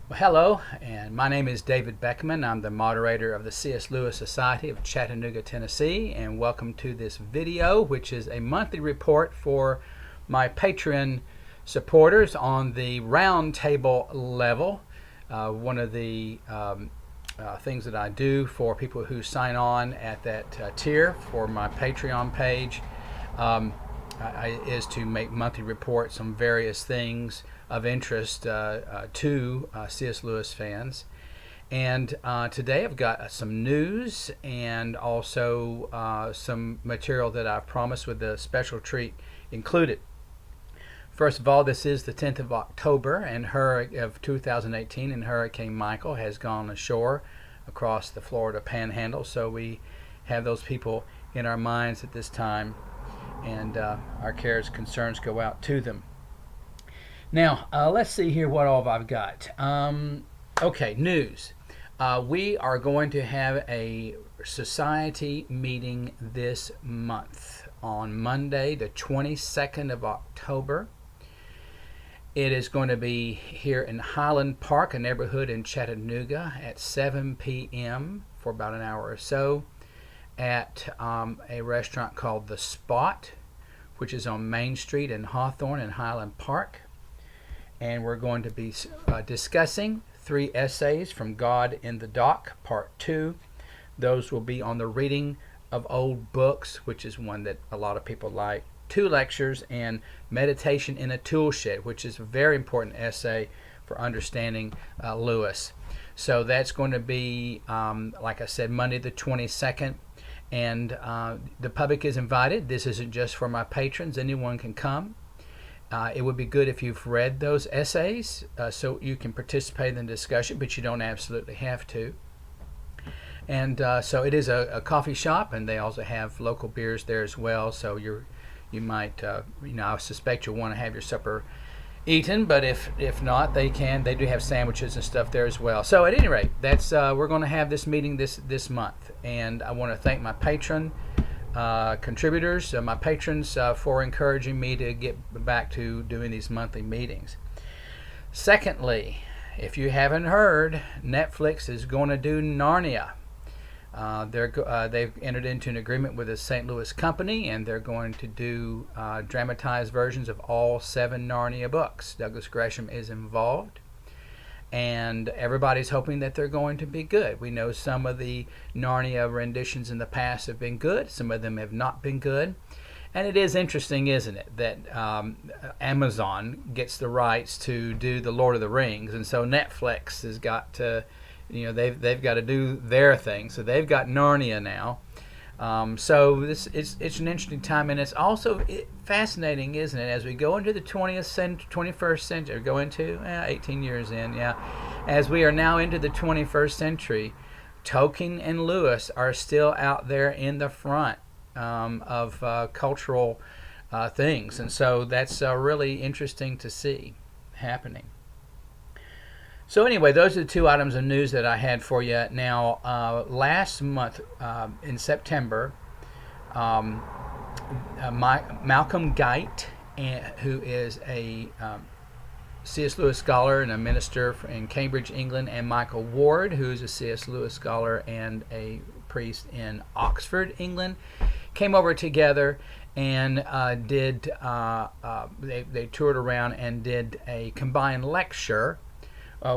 Well, hello, and my name is David Beckman. I'm the moderator of the C.S. Lewis Society of Chattanooga, Tennessee, and welcome to this video, which is a monthly report for my Patreon supporters on the roundtable level. One of the things that I do for people who sign on at that tier for my Patreon page is to make monthly reports on various things of interest to C.S. Lewis fans. And today I've got some news and also some material that I promised with a special treat included. First of all, this is the 10th of October of 2018, and Hurricane Michael has gone ashore across the Florida Panhandle. So we have those people in our minds at this time, and our cares, concerns go out to them. Now, let's see here what all I've got. Okay, news. We are going to have a society meeting this month on Monday, the 22nd of October. It is going to be here in Highland Park, a neighborhood in Chattanooga, at 7 p.m. for about an hour or so at a restaurant called The Spot, which is on Main Street in Hawthorne and Highland Park. And we're going to be discussing 3 essays from God in the Dock, Part 2. Those will be on the reading of old books, which is one that a lot of people like. 2 lectures and meditation in a tool shed, which is a very important essay for understanding Lewis. So that's going to be, like I said, Monday the 22nd. And the public is invited. This isn't just for my patrons. Anyone can come. It would be good if you've read those essays so you can participate in the discussion, but you don't absolutely have to. And so it is a coffee shop, and they also have local beers there as well. So you might, I suspect you'll want to have your supper eaten, but if not, they do have sandwiches and stuff there as well. So at any rate, that's we're going to have this meeting this month, and I want to thank my patron contributors, my patrons, for encouraging me to get back to doing these monthly meetings. Secondly, if you haven't heard, Netflix is going to do Narnia. They've entered into an agreement with the St. Louis company, and they're going to do dramatized versions of all 7 Narnia books. Douglas Gresham is involved, and everybody's hoping that they're going to be good. We know some of the Narnia renditions in the past have been good. Some of them have not been good. And it is interesting, isn't it, that Amazon gets the rights to do the Lord of the Rings, and so Netflix has got to, they've got to do their thing. So they've got Narnia now. So it's an interesting time, and it's also fascinating, isn't it, as we go into the 21st century, go into 18 years in, as we are now into the 21st century, Tolkien and Lewis are still out there in the front of cultural things, and so that's really interesting to see happening. So anyway, those are the 2 items of news that I had for you. Now, last month in September, Malcolm Guite, who is a C.S. Lewis scholar and a minister in Cambridge, England, and Michael Ward, who is a C.S. Lewis scholar and a priest in Oxford, England, came over together and they toured around and did a combined lecture,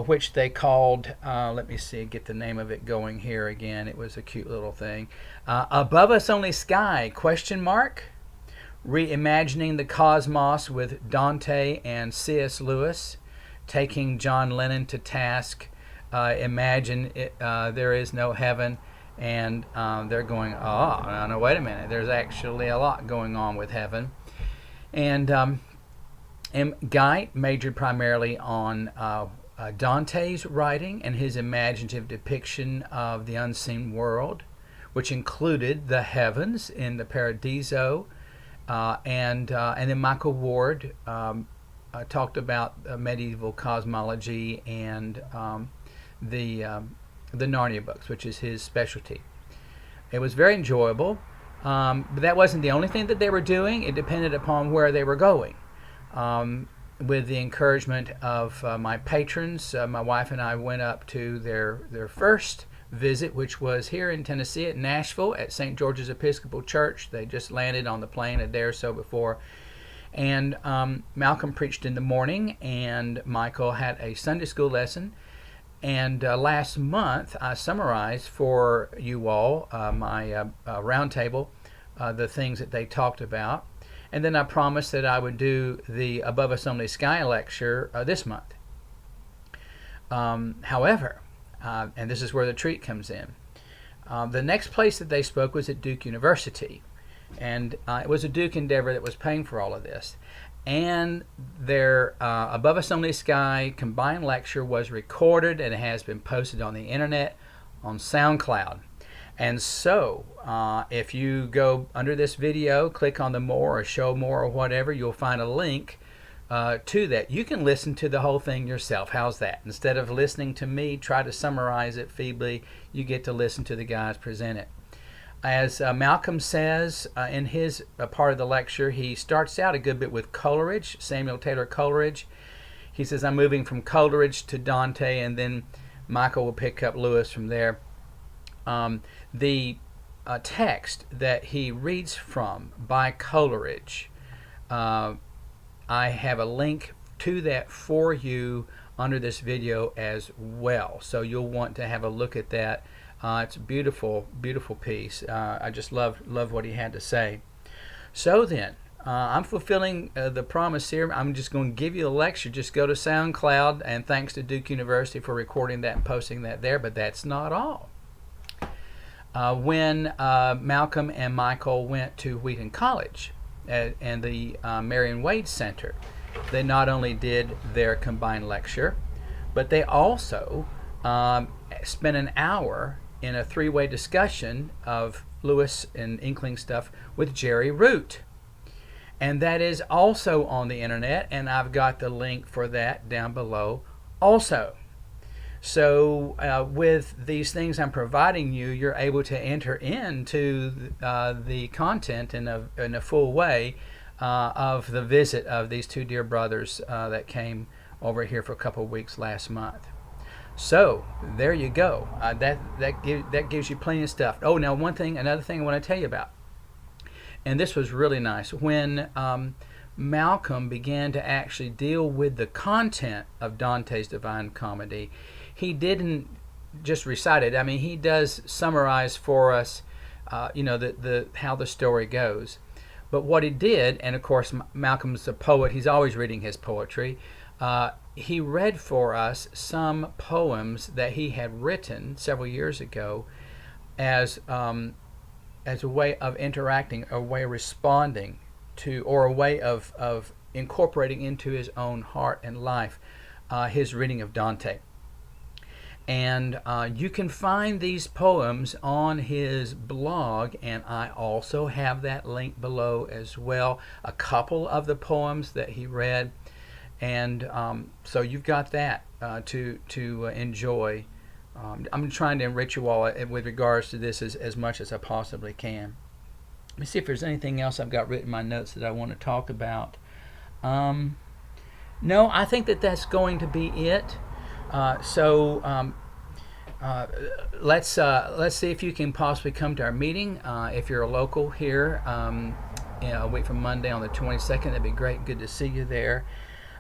which they called, let me see, get the name of it going here again. It was a cute little thing. Above Us Only Sky, ? Reimagining the Cosmos with Dante and C.S. Lewis, taking John Lennon to task. Imagine there is no heaven. And they're going, no, wait a minute. There's actually a lot going on with heaven. And Guite majored primarily on Dante's writing and his imaginative depiction of the unseen world, which included the heavens in the Paradiso, and then Michael Ward talked about medieval cosmology and the Narnia books, which is his specialty. It was very enjoyable, but that wasn't the only thing that they were doing. It depended upon where they were going. with the encouragement of my patrons, my wife and I went up to their first visit, which was here in Tennessee at Nashville at St. George's Episcopal Church. They just landed on the plane a day or so before. And Malcolm preached in the morning, and Michael had a Sunday school lesson. And last month, I summarized for you all my roundtable, the things that they talked about. And then I promised that I would do the Above Us Only Sky lecture this month. However, and this is where the treat comes in, the next place that they spoke was at Duke University. And it was a Duke endeavor that was paying for all of this. And their Above Us Only Sky combined lecture was recorded and it has been posted on the internet on SoundCloud. And so if you go under this video, click on the more or show more or whatever, you'll find a link to that. You can listen to the whole thing yourself. How's that? Instead of listening to me try to summarize it feebly, you get to listen to the guys present it. As Malcolm says in his part of the lecture, he starts out a good bit with Coleridge, Samuel Taylor Coleridge. He says, I'm moving from Coleridge to Dante, and then Michael will pick up Lewis from there. The text that he reads from by Coleridge, I have a link to that for you under this video as well. So you'll want to have a look at that. It's a beautiful, beautiful piece. I just love what he had to say. So then, I'm fulfilling the promise here. I'm just going to give you a lecture. Just go to SoundCloud, and thanks to Duke University for recording that and posting that there. But that's not all. When Malcolm and Michael went to Wheaton College and the Marion Wade Center, they not only did their combined lecture, but they also spent an hour in a three-way discussion of Lewis and Inkling stuff with Jerry Root. And that is also on the internet, and I've got the link for that down below also. So with these things I'm providing you, you're able to enter into the content in a full way of the visit of these two dear brothers that came over here for a couple of weeks last month. So there you go. That gives you plenty of stuff. Oh, now another thing I want to tell you about, and this was really nice. When Malcolm began to actually deal with the content of Dante's Divine Comedy, he didn't just recite it. I mean, he does summarize for us, the how the story goes. But what he did, and of course Malcolm's a poet. He's always reading his poetry. He read for us some poems that he had written several years ago as a way of interacting, a way of responding to, or a way of incorporating into his own heart and life his reading of Dante. And you can find these poems on his blog, and I also have that link below as well, a couple of the poems that he read. And so you've got that to enjoy. I'm trying to enrich you all with regards to this as much as I possibly can. Let me see if there's anything else I've got written in my notes that I want to talk about. No, I think that's going to be it. Let's see if you can possibly come to our meeting. If you're a local here, a week from Monday on the 22nd, that'd be great. Good to see you there.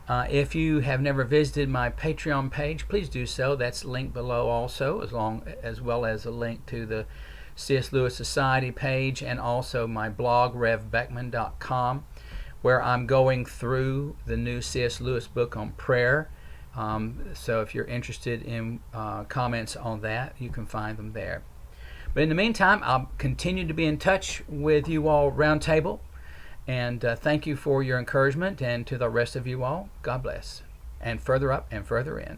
If you have never visited my Patreon page, please do so. That's linked below also, as well as a link to the C.S. Lewis Society page, and also my blog, revbeckman.com, where I'm going through the new C.S. Lewis book on prayer. So if you're interested in comments on that, you can find them there. But in the meantime, I'll continue to be in touch with you all roundtable. And thank you for your encouragement, and to the rest of you all, God bless. And further up and further in.